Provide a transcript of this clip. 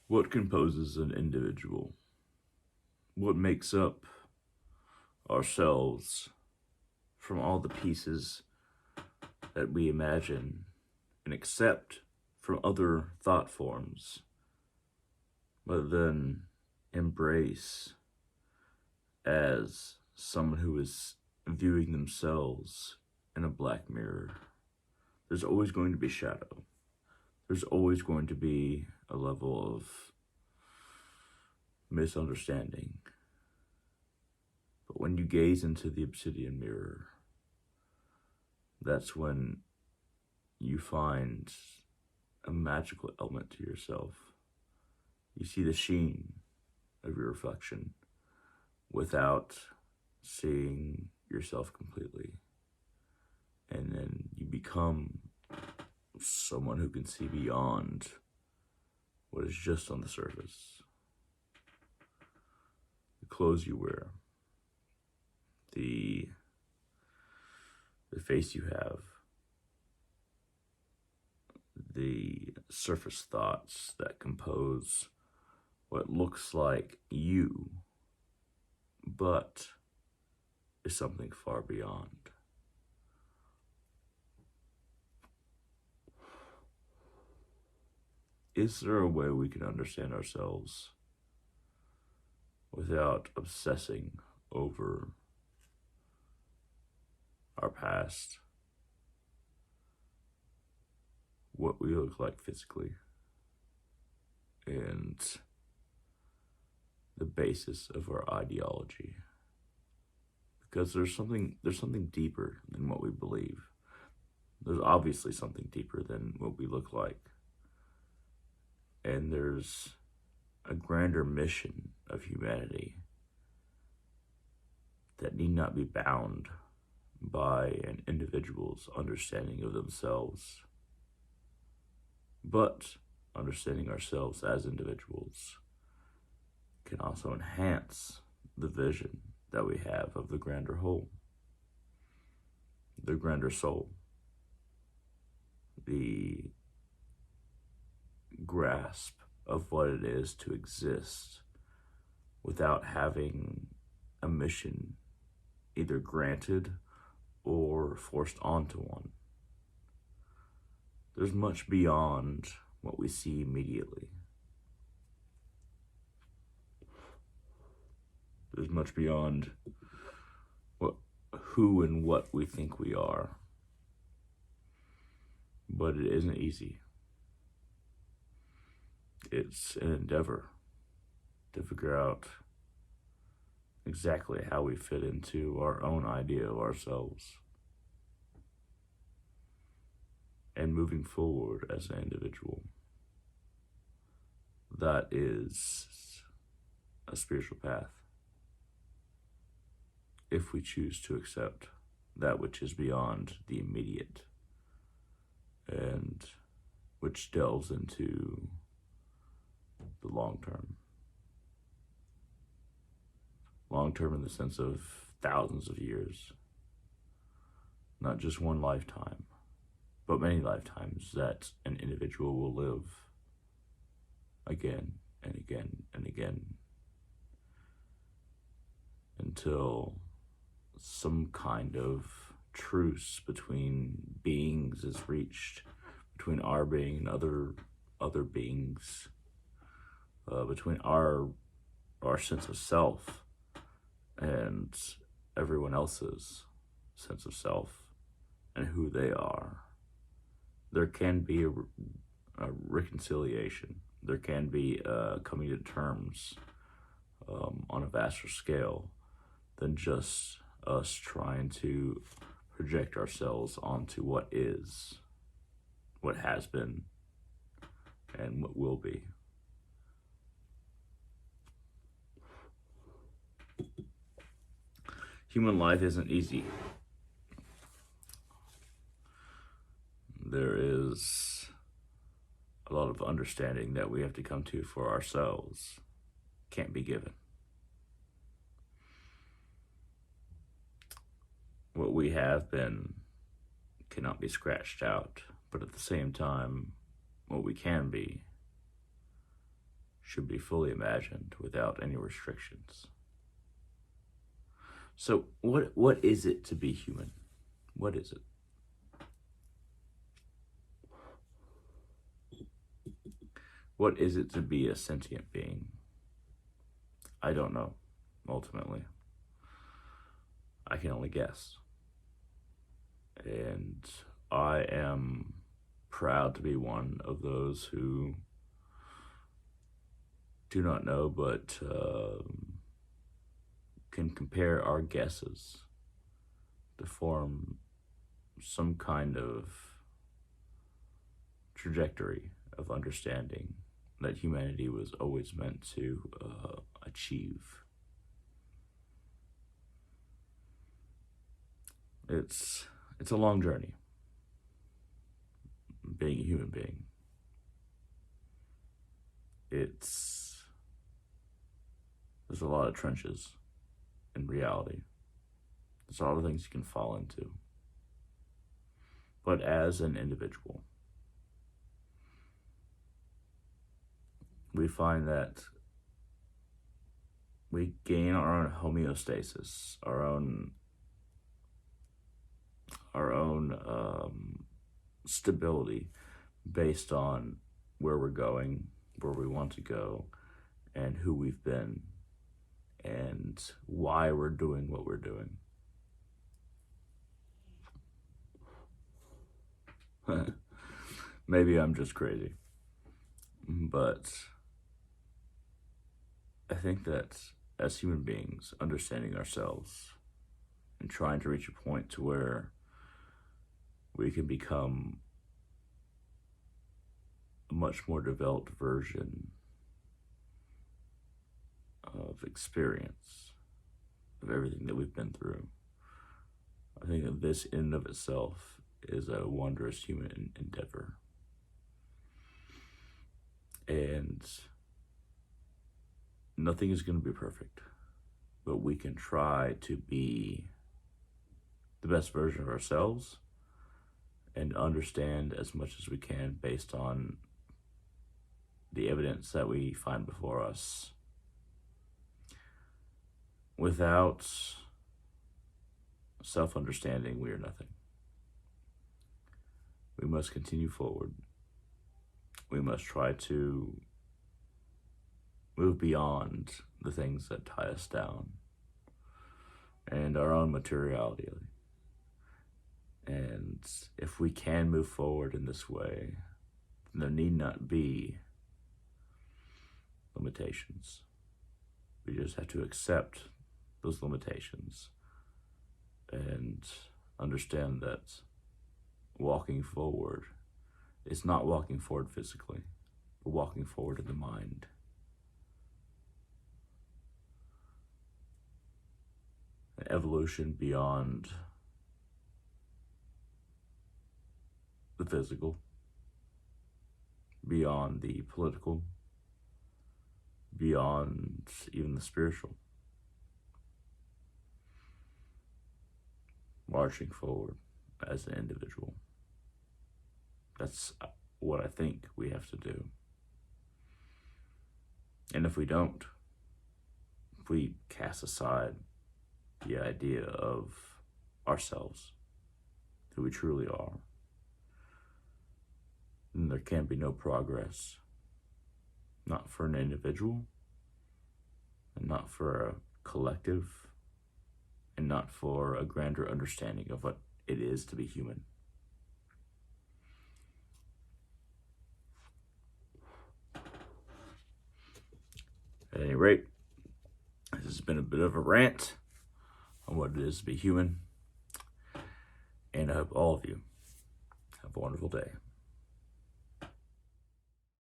What composes an individual? What makes up ourselves from all the pieces that we imagine and accept from other thought forms, but then embrace as someone who is viewing themselves in a black mirror? There's always going to be shadow. There's always going to be a level of misunderstanding. But when you gaze into the obsidian mirror, that's when you find a magical element to yourself. You see the sheen of your reflection without seeing yourself completely. And then you become someone who can see beyond what is just on the surface. The clothes you wear, the face you have, the surface thoughts that compose what looks like you, but is something far beyond. Is there a way we can understand ourselves without obsessing over our past, what we look like physically, and the basis of our ideology? Because there's something deeper than what we believe. There's obviously something deeper than what we look like. And there's a grander mission of humanity that need not be bound by an individual's understanding of themselves, but understanding ourselves as individuals can also enhance the vision that we have of the grander whole, the grander soul, the grasp of what it is to exist without having a mission either granted or forced onto one. There's much beyond what we see immediately. There's much beyond who and what we think we are. But it isn't easy. It's an endeavor to figure out exactly how we fit into our own idea of ourselves. And moving forward as an individual. That is a spiritual path. If we choose to accept that which is beyond the immediate and which delves into the long term. Long term in the sense of thousands of years. Not just one lifetime, but many lifetimes that an individual will live again and again and again until some kind of truce between beings is reached, between our being and other beings, between our sense of self and everyone else's sense of self and who they are. There can be a reconciliation. There can be coming to terms on a vaster scale than just us trying to project ourselves onto what is, what has been, and what will be. Human life isn't easy. There is a lot of understanding that we have to come to for ourselves. Can't be given. What we have been cannot be scratched out, but at the same time, what we can be should be fully imagined without any restrictions. So what is it to be human? What is it? What is it to be a sentient being? I don't know, ultimately. I can only guess. And I am proud to be one of those who do not know, but can compare our guesses to form some kind of trajectory of understanding that humanity was always meant to achieve. It's a long journey, being a human being. There's a lot of trenches in reality. There's a lot of things you can fall into. But as an individual, we find that we gain our own homeostasis, our own stability based on where we're going, where we want to go, and who we've been, and why we're doing what we're doing. Maybe I'm just crazy, but I think that as human beings, understanding ourselves and trying to reach a point to where we can become a much more developed version of experience of everything that we've been through. I think that this in and of itself is a wondrous human endeavor. And nothing is going to be perfect, but we can try to be the best version of ourselves and understand as much as we can based on the evidence that we find before us. Without self-understanding, we are nothing. We must continue forward. We must try to move beyond the things that tie us down and our own materiality. And if we can move forward in this way, then there need not be limitations. We just have to accept those limitations and understand that walking forward is not walking forward physically, but walking forward in the mind. An evolution beyond the physical, beyond the political, beyond even the spiritual. Marching forward as an individual. That's what I think we have to do. And if we don't, if we cast aside the idea of ourselves, who we truly are, then there can be no progress, not for an individual, and not for a collective, and not for a grander understanding of what it is to be human. At any rate, this has been a bit of a rant on what it is to be human, and I hope all of you have a wonderful day.